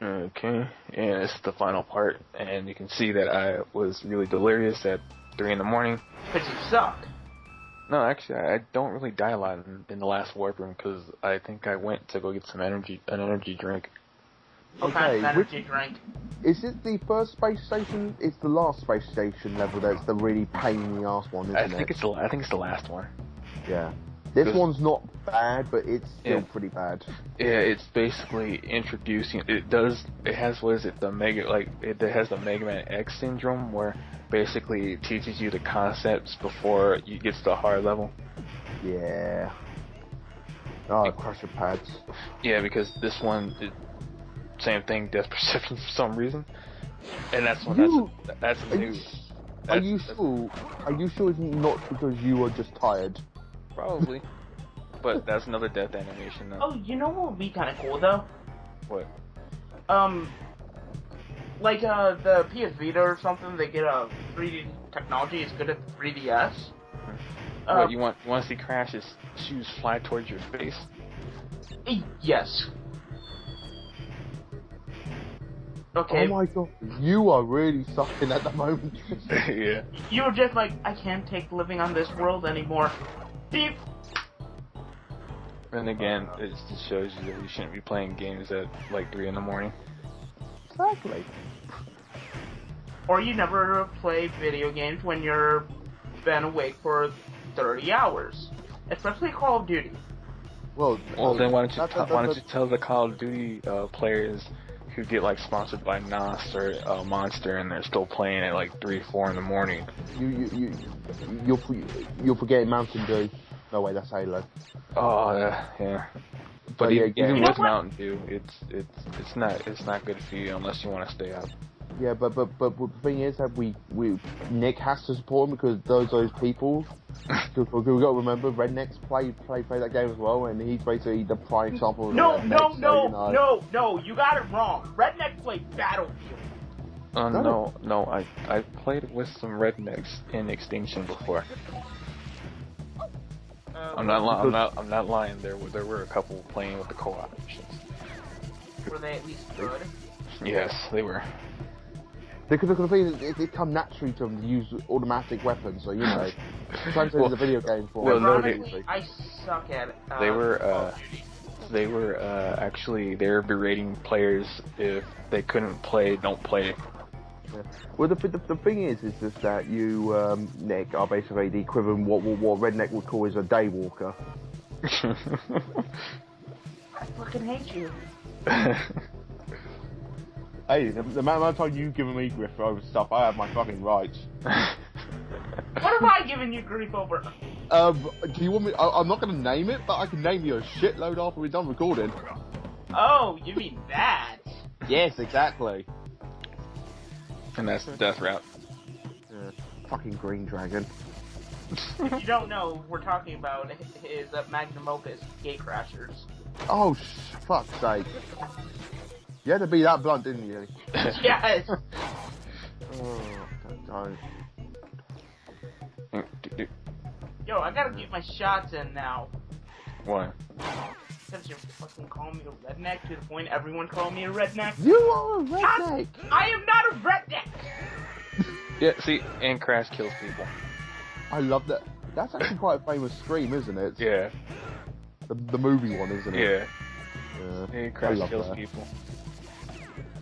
Okay, and it's the final part, and you can see that I was really delirious at 3 in the morning. Because you suck. No, actually, I don't really die a lot in the last warp room because I think I went to go get an energy drink. What kind of energy drink? Is it the first space station? It's the last space station level that's the really pain in the ass one, isn't it? I think it's the last one. Yeah. This one's not bad, but it's still pretty bad. Yeah, it's basically introducing. It has what is it? It has the Mega Man X syndrome, where basically it teaches you the concepts before you get to the hard level. Yeah. Oh, crusher pads. Yeah, because this one, same thing, Death Perception for some reason, and that's new. Are you sure? Are you sure it's not because you were just tired? Probably. But that's another death animation though. Oh, you know what would be kind of cool though? What? Like the PS Vita or something, they get a 3D technology as good as the 3DS. What, you want to see Crash's shoes fly towards your face? Yes. Okay. Oh my god, you are really sucking at the moment. Yeah. You were just like, I can't take living on this world anymore. Beep. And again, it just shows you that you shouldn't be playing games at like 3 in the morning. Exactly. Or you never play video games when you're been awake for 30 hours. Especially Call of Duty. Well then why don't you tell the Call of Duty players who get like sponsored by NOS or Monster and they're still playing at like 3, 4 in the morning. You're forgetting Mountain Dew. No way, that's Halo. Oh yeah. But even with Mountain Dew, it's not good for you unless you want to stay up. Yeah, but the thing is that Nick has to support him because those people. Because we've got to remember, Rednecks play that game as well, and he's basically the prime example of No, you got it wrong. Rednecks play Battlefield. No, I played with some Rednecks in Extinction before. I'm not lying. There were a couple playing with the co-op missions. Were they at least good? Yes, they were. Because the thing is, it come naturally to them to use automatic weapons, so you know. Sometimes there's a video game for it. I suck at it. They were actually berating players if they couldn't play, don't play. Yeah. Well, the thing is just that you, Nick, are basically the equivalent what Redneck would call is a day walker. I fucking hate you. Hey, the amount of time you've given me grief over stuff, I have my fucking rights. What have I given you grief over? Do you want me? I'm not going to name it, but I can name you a shitload after we're done recording. Oh, you mean that? Yes, exactly. And that's the death route. Fucking Green Dragon. If you don't know, we're talking about his magnum opus, Gate Crashers. Oh, fuck's sake. You had to be that blunt, didn't you? Yes! Don't. Yo, I gotta get my shots in now. Why? Because you're fucking calling me a redneck to the point everyone's calling me a redneck. You are a redneck! I am not a redneck! Yeah, see, and Crash kills people. I love that. That's actually quite a famous scream, isn't it? Yeah. The movie one, isn't it? Yeah, Crash kills people.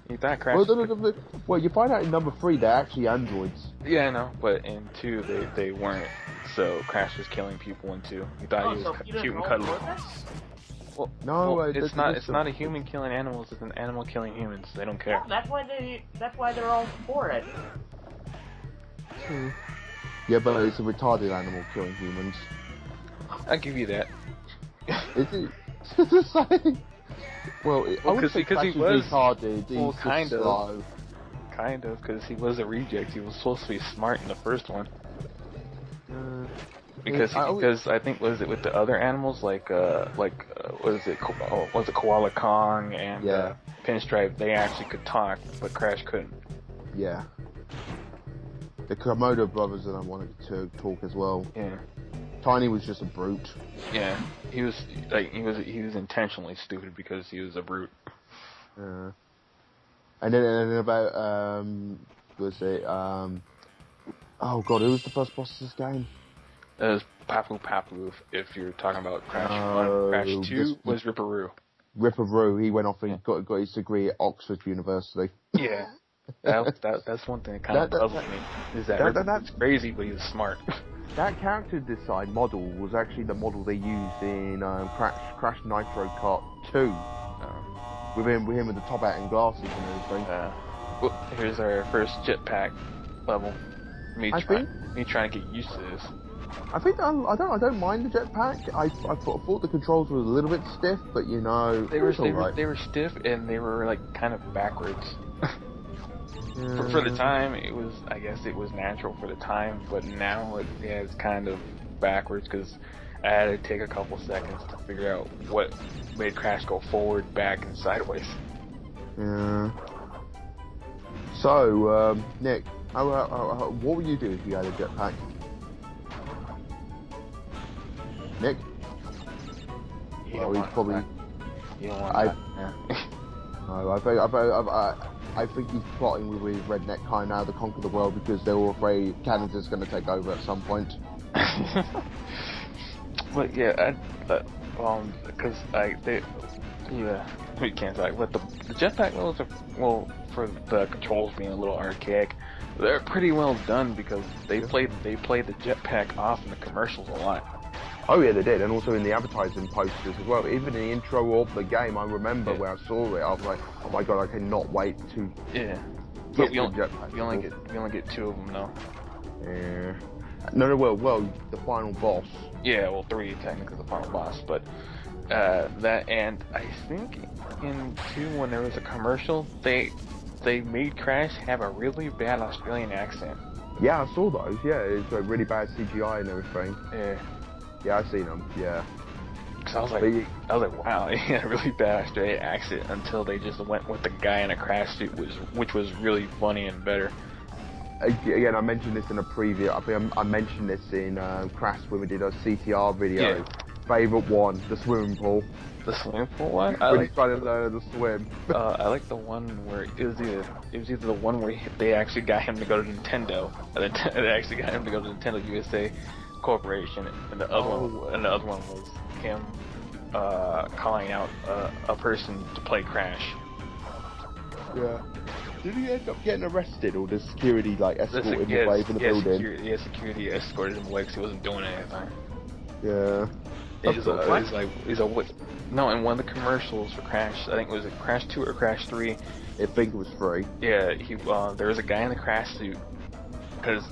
You thought Crash... Well, you find out in number 3 they're actually androids. Yeah, I know, but in 2 they weren't. So Crash was killing people in 2. You thought he was shooting cuddling. Well, no, it's not a human killing animals. It's an animal killing humans. They don't care. No, that's why they're all for it. Yeah, but it's a retarded animal killing humans. I'll give you that. Is it? The same. Well, because he was retarded. Well, kind of, because he was a reject. He was supposed to be smart in the first one. Because I think was it with the other animals was it Koala Kong and Pinstripe? They actually could talk, but Crash couldn't. Yeah. The Komodo brothers and I wanted to talk as well. Yeah. Tiny was just a brute. Yeah, he was intentionally stupid because he was a brute. And then about was it oh god, who was the first boss of this game? It was Papu Papu. If you're talking about Crash 1, Crash 2 was Ripperoo. Ripperoo, he went off and got his degree at Oxford University. Yeah, that's one thing that kind of puzzles me. Is that's crazy, but he's smart. That character design model was actually the model they used in Crash Nitro Kart 2. With him with the top hat and glasses and everything. Well, here's our first jetpack level. Me trying to get used to this. I think I don't mind the jetpack. I thought the controls were a little bit stiff, but you know they were stiff and they were like kind of backwards. For the time, I guess it was natural for the time, but now it's kind of backwards because I had to take a couple seconds to figure out what made Crash go forward, back, and sideways. Yeah. So, Nick, what would you do if you had a jetpack? Nick? You don't want that. Yeah. No, I think he's plotting with Redneck Kai now to conquer the world because they're all afraid Canada's going to take over at some point. But yeah, because we can't talk. But the jetpack levels are, well, for the controls being a little archaic, they're pretty well done because they played the jetpack off in the commercials a lot. Oh yeah, they did, and also in the advertising posters as well. Even in the intro of the game, I remember where I saw it. I was like, "Oh my god, I cannot wait to." Yeah, but we only get 2 of them though. Yeah. No, well, the final boss. Yeah, well, 3 technically the final boss, but that, and I think in 2 when there was a commercial, they made Crash have a really bad Australian accent. Yeah, I saw those. Yeah, it's like really bad CGI and everything. Yeah. Yeah, I've seen them. Yeah. Cause I was like, wow, he had a really bad Australian accent until they just went with the guy in a crash suit, which was really funny and better. Again, I mentioned this in a preview. I think I mentioned this in Crash when we did a CTR video. Yeah. Favorite one, the swimming pool. The swimming pool one? When he's trying to learn to swim. I like the one where it was either the one where they actually got him to go to Nintendo, and they actually got him to go to Nintendo USA Corporation, and the other one was him calling out a person to play Crash. Yeah. Did he end up getting arrested, or does security escort him away from the building? Security escorted him away because he wasn't doing anything. Yeah. No, in one of the commercials for Crash, I think it was Crash 2 or Crash 3. I think it was 3. Yeah, there was a guy in the Crash suit. Because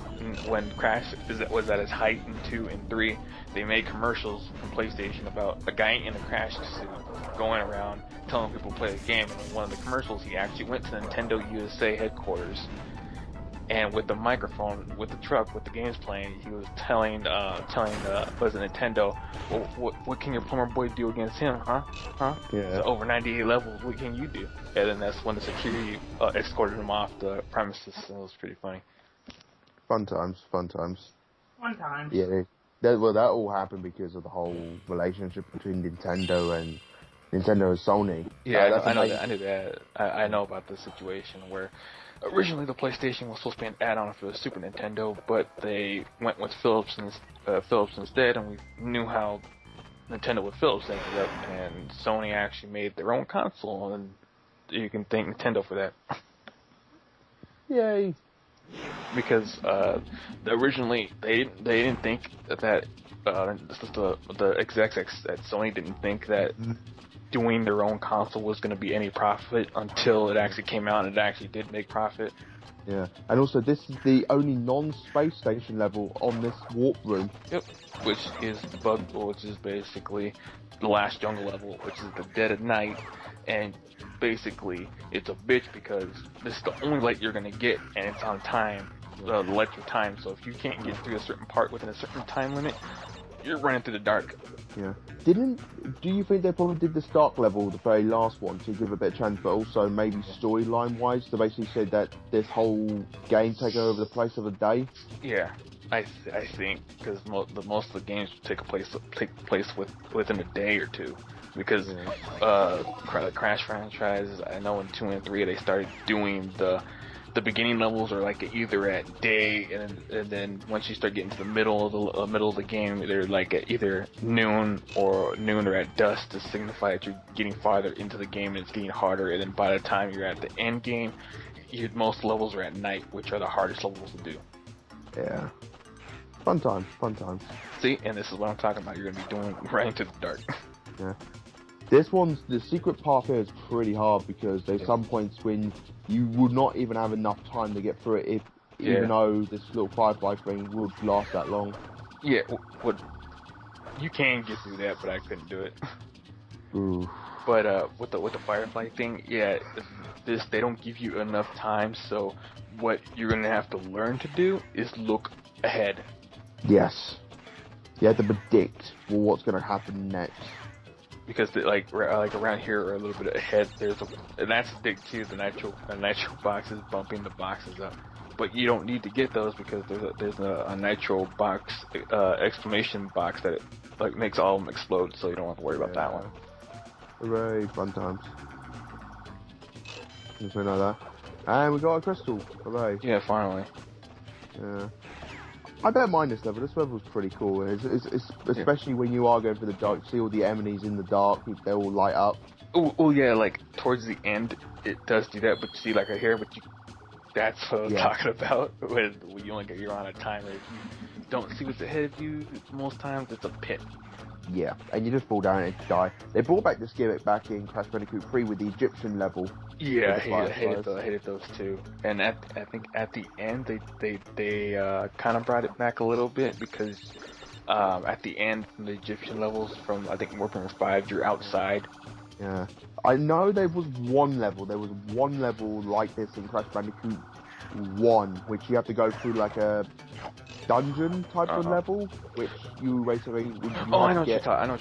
when Crash was at his height in 2 and 3, they made commercials from PlayStation about a guy in a Crash suit going around telling people to play the game. And in one of the commercials, he actually went to the Nintendo USA headquarters, and with the microphone, with the truck, with the games playing, he was telling Nintendo, well, what can your plumber boy do against him, huh? Yeah. So over 98 levels, what can you do? And then that's when the security escorted him off the premises. And it was pretty funny. Fun times. Yeah, that all happened because of the whole relationship between Nintendo and Sony. Yeah, I know that. I knew that. I know about the situation where originally the PlayStation was supposed to be an add-on for the Super Nintendo, but they went with Philips instead, and we knew how Nintendo with Philips ended up, and Sony actually made their own console, and you can thank Nintendo for that. Yay. Because originally they didn't think that the execs at Sony didn't think that doing their own console was going to be any profit until it actually came out and it actually did make profit. Yeah, and also this is the only non-space station level on this warp room. Yep, which is basically the last jungle level, which is the dead of night, and basically it's a bitch because this is the only light you're gonna get, and it's on time, the electric time. So if you can't get through a certain part within a certain time limit, you're running through the dark. Yeah. Do you think they probably did this dark level, the very last one, to give a bit of chance, but also maybe storyline-wise, they basically said that this whole game taking over the place of a day? Yeah, I think because most of the games take place within a day or two. because the Crash franchise, I know in 2 and 3 they started doing the beginning levels are like either at day, and then once you start getting to the middle of the game, they're like at either noon or at dusk to signify that you're getting farther into the game and it's getting harder. And then by the time you're at the end game, most levels are at night, which are the hardest levels to do. Yeah. Fun times. See, and this is what I'm talking about. You're gonna be doing right into the dark. Yeah. The secret path here is pretty hard because there's some points when you would not even have enough time to get through it even though this little firefly thing would last that long. Yeah, you can get through that, but I couldn't do it. Ooh. But with the firefly thing, they don't give you enough time, so what you're gonna have to learn to do is look ahead. Yes. You have to predict what's gonna happen next. Because like around here or a little bit ahead, and that's the thing too. The nitro box is bumping the boxes up, but you don't need to get those because there's a nitro box exclamation box that like makes all of them explode, so you don't have to worry about that one. Hooray! Fun times. Just like that. And we got a crystal. Hooray! Yeah, finally. Yeah. I don't mind this level. This level's pretty cool. It's especially when you are going for the dark. See all the enemies in the dark. They all light up. Oh yeah, like towards the end it does do that. But you see, like right here, that's what I was talking about. When you're on a timer. If you don't see what's ahead of you, most times it's a pit. Yeah, and you just fall down and die. They brought back this gimmick back in Crash Bandicoot 3 with the Egyptian level. Yeah, I hated those too. And I think at the end they kind of brought it back a little bit because at the end from the Egyptian levels from I think Warfare 5 you're outside. Yeah, I know there was one level like this in Crash Bandicoot 1, which you have to go through like a dungeon type of level, which you basically. I know what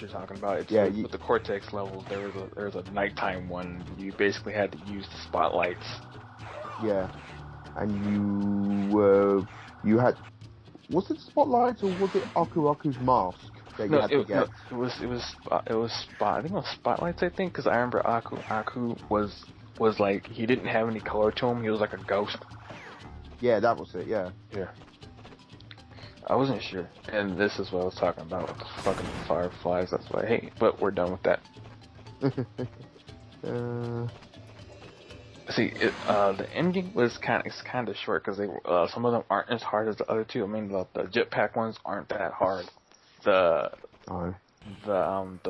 you're talking about. It's with the Cortex levels. There was a nighttime one. You basically had to use the spotlights. Yeah, and you had. Was it spotlights or was it Aku's mask that you had to get? No, it was spot. I think it was spotlights. I think because I remember Aku was like he didn't have any color to him. He was like a ghost. Yeah, that was it. Yeah. Yeah. I wasn't sure, and this is what I was talking about with the fucking fireflies. That's what I hate. But we're done with that. See, the ending was kind of short because some of them aren't as hard as the other two. I mean, the jetpack ones aren't that hard. The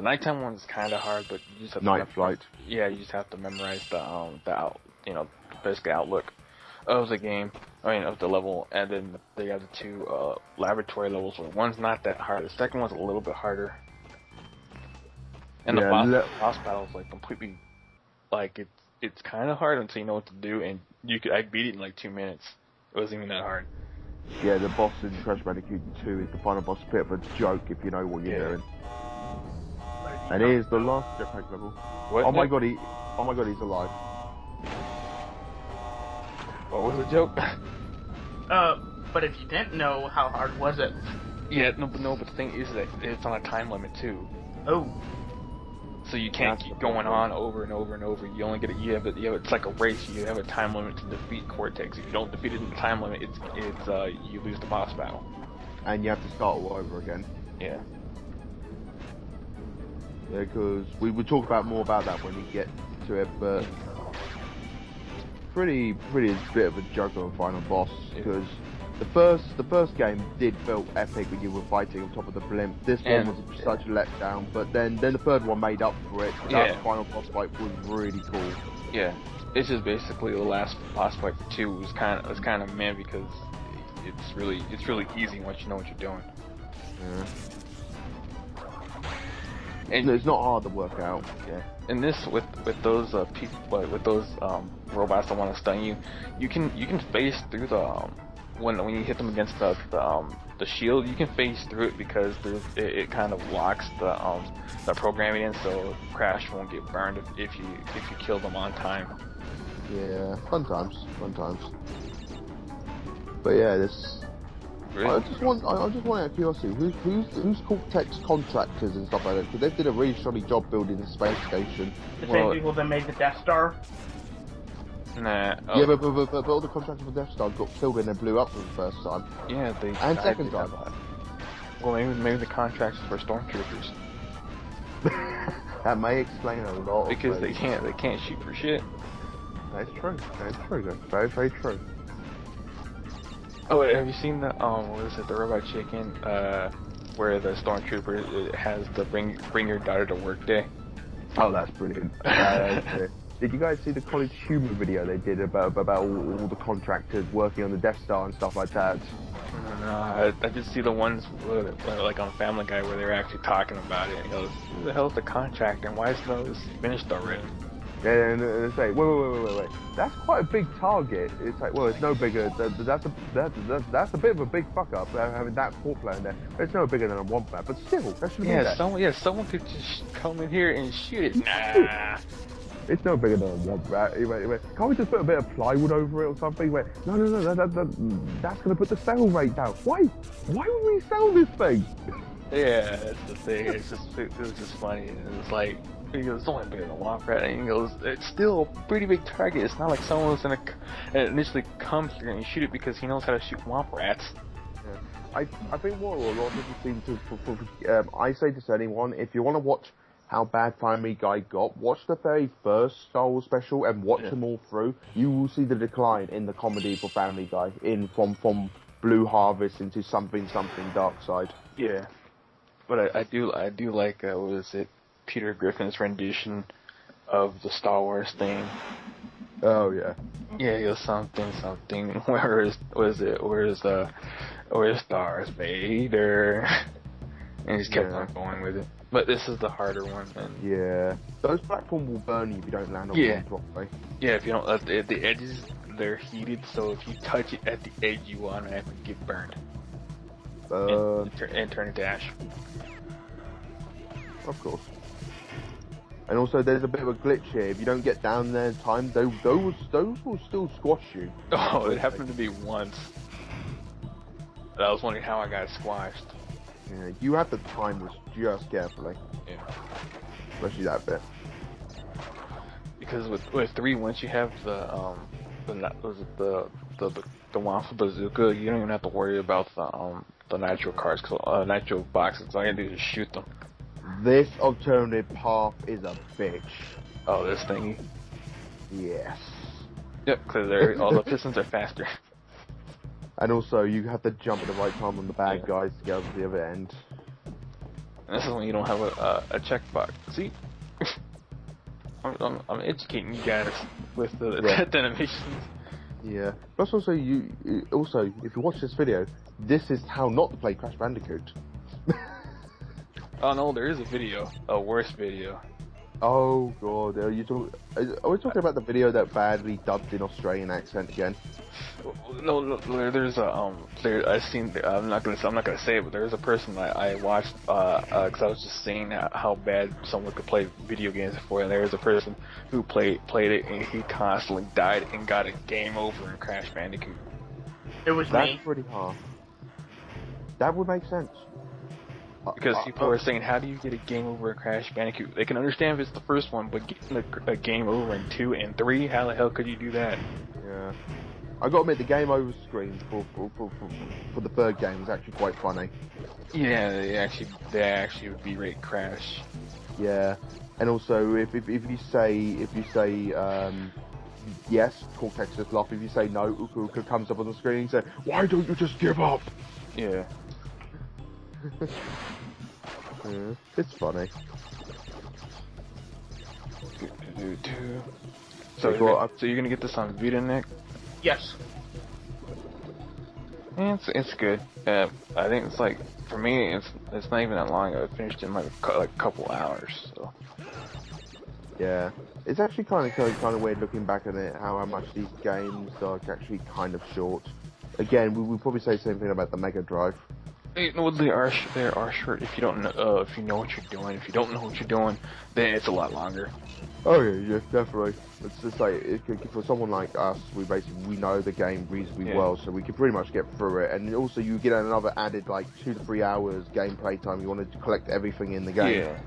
nighttime one's kind of hard, but you just have Night Flight. Yeah, you just have to memorize basically outlook of the game. I mean, of the level, and then they have the two laboratory levels. Where one's not that hard. The second one's a little bit harder. And the boss battle is like completely, like it's kind of hard until you know what to do, and I beat it in like 2 minutes. It wasn't even that hard. Yeah, the boss in Crash Bandicoot 2 is the final boss. A bit of a joke if you know what you're doing. And here's the last jetpack level. What? Oh my god, he's alive. What was the joke? But if you didn't know, how hard was it? Yeah, but the thing is that it's on a time limit too. Oh. So you can't keep going on over and over and over. You only it's like a race. You have a time limit to defeat Cortex. If you don't defeat it in the time limit, you lose the boss battle. And you have to start all over again. Yeah. Yeah, because we will talk more about that when we get to it, but pretty bit of a joke on final boss because the first game did feel epic when you were fighting on top of the blimp. This one was such a letdown, but then the third one made up for it. That final boss fight was really cool. Yeah, it's just basically the last boss fight for 2 was kind of meh because it's really easy once you know what you're doing. Yeah. And it's not hard to work out. Yeah. And this with those robots that want to stun you, you can phase through the when you hit them against the shield, you can phase through it because it kind of locks the programming in, so Crash won't get burned if you kill them on time. Yeah, fun times. But yeah, Really? I just want out of curiosity, who's Cortex contractors and stuff like that? Because they did a really shoddy job building the space station. The same people that made the Death Star. Nah. Oh. Yeah, but all the contractors for Death Star got killed when they blew up for the first time. Yeah, they. And second time. Well, maybe the contracts for stormtroopers. That may explain a lot. Because they can't shoot for shit. That's true. That's true. That's very, very true. Oh, wait, have you seen the what is it, the Robot Chicken, where the stormtrooper has the bring your daughter to work day? Oh, that's brilliant. Did you guys see the College Humor video they did about all the contractors working on the Death Star and stuff like that? No, I just see the ones like on Family Guy where they're actually talking about it. He goes, "Who the hell's the contractor? And why is this finished already?" Yeah, and they say, wait. That's quite a big target. It's like, well, it's no bigger. That's a bit of a big fuck up having that port plan there. It's no bigger than a wombat, but still, that should be there. Someone could just come in here and shoot it. Nah. It's no bigger than a wombat. Can't we just put a bit of plywood over it or something? No, that's gonna put the sale rate down. Why would we sell this thing? Yeah, that's the thing. It was just funny. It's like, he goes, it's only bigger than a womp rat, and he goes, it's still a pretty big target. It's not like someone's gonna initially come here and shoot it because he knows how to shoot womp rats. Yeah. I think what a lot of people seem to, I say to anyone, if you want to watch how bad Family Guy got, watch the very first Star Wars special and watch them all through. You will see the decline in the comedy for Family Guy, from Blue Harvest into something Dark Side. Yeah, but I do like what is it, Peter Griffin's rendition of the Star Wars theme. Oh yeah. Yeah, it was something. Where's Darth Vader? And he just kept on going with it. But this is the harder one. And yeah. Those platforms will burn you if you don't land on them properly. Yeah, if you don't, at the edges, they're heated, so if you touch it at the edge, you automatically get burned. And turn into ash. Of course. And also, there's a bit of a glitch here. If you don't get down there in time, those will still squash you. Oh, it happened to me once. I was wondering how I got squashed. Yeah, you have to time this just carefully. Yeah. Especially that bit. Because with 3, once you have the Waffle Bazooka, you don't even have to worry about the nitro cards, nitro boxes. All you gotta do is shoot them. This alternative path is a bitch. Oh, this thingy? Yes. Yep, because all the pistons are faster. And also, you have to jump at the right time on the bad guys to get to the other end. And this is when you don't have a checkbox. See? I'm educating you guys with the animations. Yeah. Plus also, if you watch this video, this is how not to play Crash Bandicoot. Oh no, there is a worse video. Oh god, are we talking about the video that badly dubbed in Australian accent again? No, there's I've seen. I'm not gonna say it, but there's a person I watched because I was just saying how bad someone could play video games before, and there's a person who played it and he constantly died and got a game over in Crash Bandicoot. It was That's me. pretty hard. That would make sense. Because people are saying, how do you get a game over in Crash Bandicoot? They can understand if it's the first one, but getting a game over in 2 and 3, how the hell could you do that? Yeah. I gotta admit, the game over screen for the third game was actually quite funny. Yeah, they actually would berate Crash. Yeah, and also if you say yes, Cortex just laugh. If you say no, Uku comes up on the screen and says, "Why don't you just give up?" Yeah. Yeah, it's funny. So you're gonna get this on Vita, Nick? Yes. Yeah, it's good. I think it's like, for me, it's not even that long ago. I finished in like a couple hours. So. Yeah, it's actually kind of weird looking back on it, how much these games are actually kind of short. Again, we would probably say the same thing about the Mega Drive. No, they are short. If you don't know, if you know what you're doing, if you don't know what you're doing, then it's a lot longer. Oh yeah, definitely. It's just like for someone like us, we know the game reasonably well, so we can pretty much get through it. And also, you get another added like 2 to 3 hours gameplay time. You want to collect everything in the game. Yeah.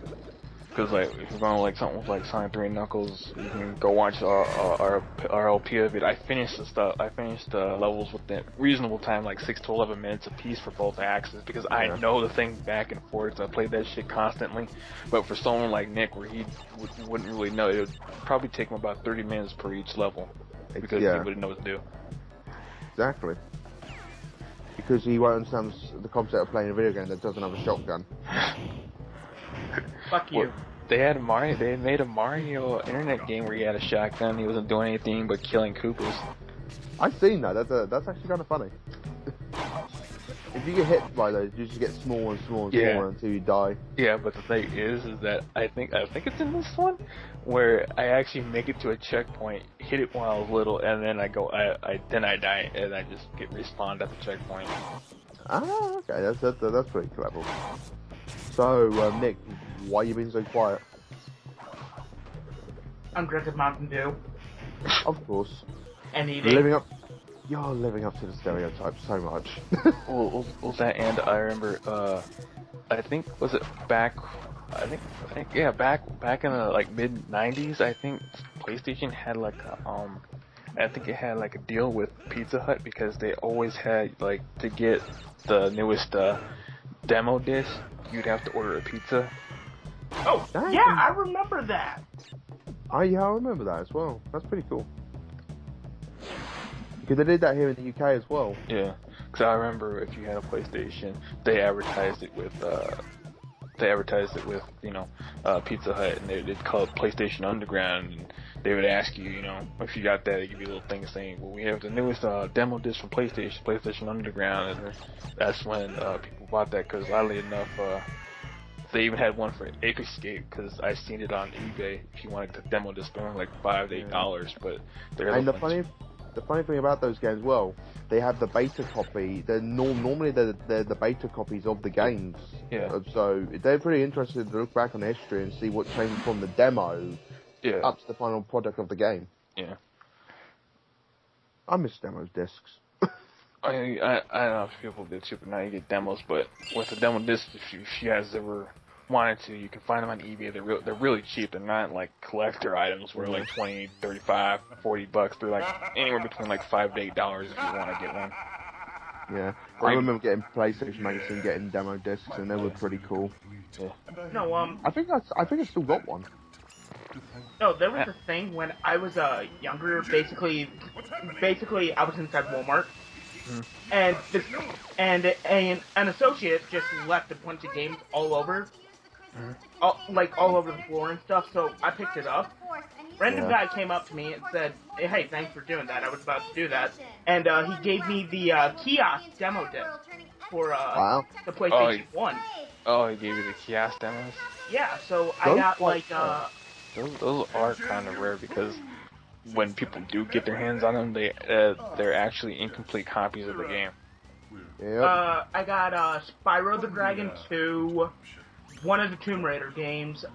Because like if you're going like something with like Sonic 3 and Knuckles, you can go watch our LP of it. I finished the levels within reasonable time, like 6 to 11 minutes a piece for both axes, because I know the thing back and forth. I played that shit constantly. But for someone like Nick, where he wouldn't really know, it would probably take him about 30 minutes per each level, because he wouldn't know what to do. Exactly. Because he won't understand the concept of playing a video game that doesn't have a shotgun. Fuck you. Well, they made a Mario internet game where he had a shotgun. He wasn't doing anything but killing Koopas. I've seen that. That's actually kind of funny. If you get hit by those, you just get smaller and smaller and smaller until you die. Yeah, but the thing is that I think it's in this one where I actually make it to a checkpoint, hit it when I was little, and then I die, and I just get respawned at the checkpoint. Ah, okay, that's pretty clever. So, Nick, why you been so quiet? I'm drinking Mountain Dew. Of course. And eating. You're living up to the stereotype so much. well, that, and I remember, I think, was it back in the like mid '90s, I think PlayStation had like I think it had like a deal with Pizza Hut, because they always had like, to get the newest demo disc, you'd have to order a pizza. Oh, yeah, I remember that. I remember that as well. That's pretty cool. Because they did that here in the UK as well. Yeah, because I remember if you had a PlayStation, they advertised it with Pizza Hut, and they'd call it PlayStation Underground, and they would ask you, if you got that, they give you a little thing saying, well, we have the newest demo disc from PlayStation Underground, and that's when people bought that, because oddly enough, they even had one for Ape Escape, because I seen it on eBay. If you wanted the demo disc, they're only like $5 to $8, but they're the funny thing about those games, they have the beta copy. Normally they're the beta copies of the games. Yeah. So they're pretty interested to look back on the history and see what changed from the demo up to the final product of the game. Yeah. I miss demo discs. I don't know if people did too, but now you get demos. But with the demo discs, if you guys ever wanted to, you can find them on eBay. They're really cheap. They're not like collector items where like $20, $35, $40. They're like anywhere between like $5 to $8 if you want to get one. Yeah, I remember getting PlayStation Magazine, getting demo discs, and they were pretty cool. Yeah. No, I think I still got one. No, there was a thing when I was younger. Basically, I was inside Walmart. And an associate just left a bunch of games all over, all over the floor and stuff. So I picked it up. Random guy came up to me and said, "Hey, thanks for doing that. I was about to do that." And he gave me the kiosk demo disc for the PlayStation 1. Oh, he gave you the kiosk demos? Yeah. So I got like those are kind of rare, because when people do get their hands on them, they're actually incomplete copies of the game. Yep. I got Spyro the Dragon 2, one of the Tomb Raider games,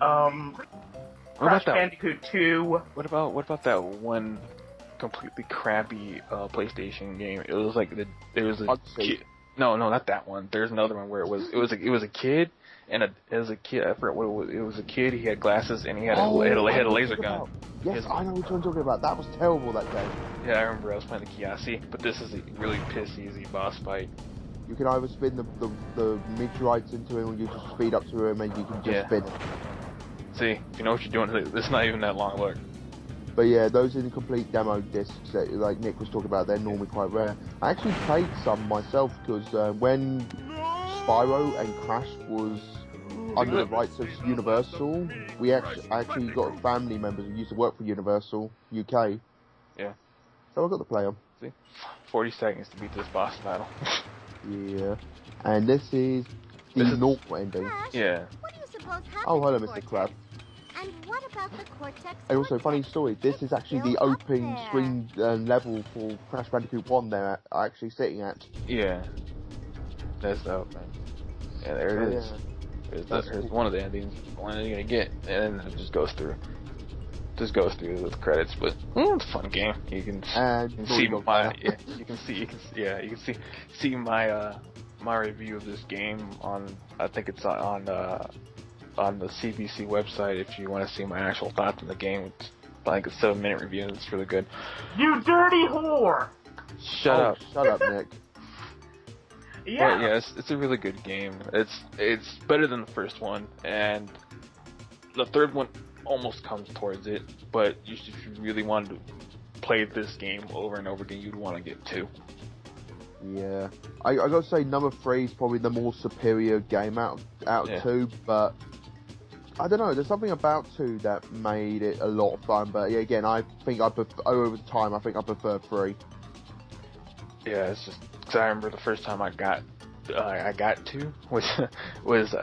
Crash Bandicoot 2. What about that one completely crappy PlayStation game? It was like no, not that one. There's another one where it was a kid. And as a kid, I forgot what it was. It was a kid. He had glasses and he had a laser gun. Yes, I know what you're talking about. That was terrible, that game. Yeah, I remember I was playing the kiosk. But this is a really piss easy boss fight. You can either spin the meteorites into him, or you just speed up to him and you can just spin. See, if you know what you're doing, it's not even that long look. But yeah, those incomplete demo discs that like Nick was talking about, they're normally quite rare. I actually played some myself, because when Spyro and Crash was under the rights of Universal, I actually got family members who used to work for Universal UK. Yeah. So I got to play them. See, 40 seconds to beat this boss battle. Yeah. And this is the normal ending. Yeah. What do you suppose happened hello, to Mr. Crab. And what about the Cortex? And also, funny story, this is actually the opening screen level for Crash Bandicoot 1 they're actually sitting at. Yeah. That's dope, man. Yeah, there it is. Here's one of the endings. One you're gonna get, and then it just goes through. Just goes through with credits, but it's a fun game. You can see my you can see my my review of this game on, I think it's on the CBC website if you want to see my actual thoughts on the game. It's like a 7-minute review, and it's really good. You dirty whore! Shut up, Nick. Yeah. But yeah, it's a really good game. It's better than the first one, and the third one almost comes towards it. But if you really wanted to play this game over and over again, you'd want to get 2. Yeah, I gotta say number 3 is probably the more superior game out of 2, but I don't know. There's something about 2 that made it a lot of fun. But yeah, again, I think over time I think I prefer 3. Yeah, it's just because I remember the first time I got 2 was I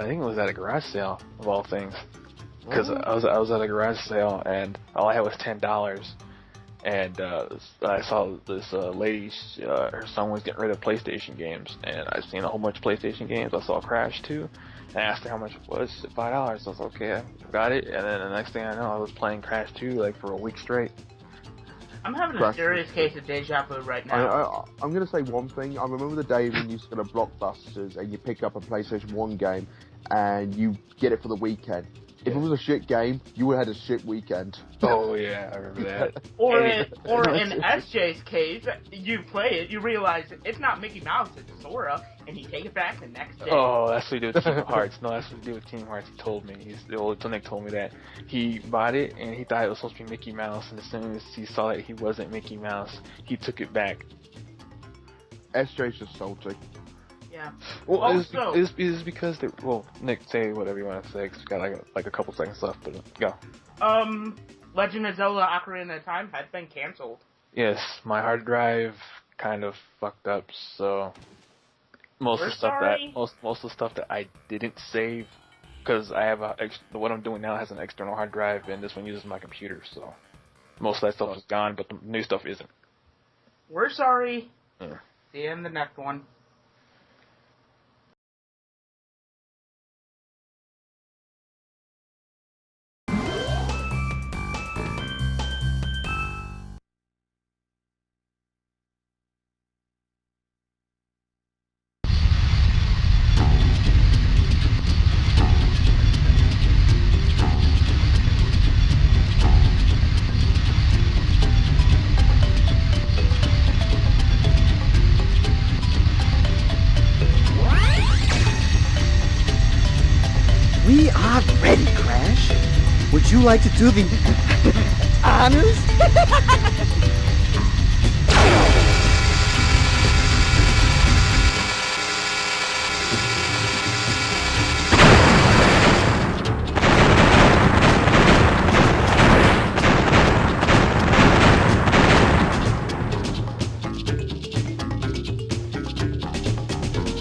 think it was at a garage sale of all things, because I was at a garage sale and all I had was $10, and I saw this lady, her son was getting rid of PlayStation games, and I've seen a whole bunch of PlayStation games. I saw Crash 2, and I asked her how much it was. $5. I was like, okay, I got it, and then the next thing I know, I was playing Crash 2 like for a week straight. I'm having a serious case of deja vu right now. I'm going to say one thing. I remember the day when you used to go to Blockbusters and you pick up a PlayStation 1 game and you get it for the weekend. If it was a shit game, you would have had a shit weekend. Oh yeah, I remember that. or in SJ's case, you play it, you realize it's not Mickey Mouse, it's Sora, and you take it back the next day. Oh, that's what he did with Team Hearts. No, that's what he did with Team Hearts. He told me. Nick told me that he bought it and he thought it was supposed to be Mickey Mouse, and as soon as he saw that he wasn't Mickey Mouse, he took it back. SJ's just salty. Yeah. Well, it's because Nick, say whatever you want to say, because we got like a couple seconds left, but go. Legend of Zelda: Ocarina of Time has been canceled. Yes, my hard drive kind of fucked up, so most of the stuff that I didn't save, because I have what I'm doing now has an external hard drive, and this one uses my computer, so most of that stuff is gone, but the new stuff isn't. We're sorry. Yeah. See you in the next one. We are ready, Crash. Would you like to do the honors?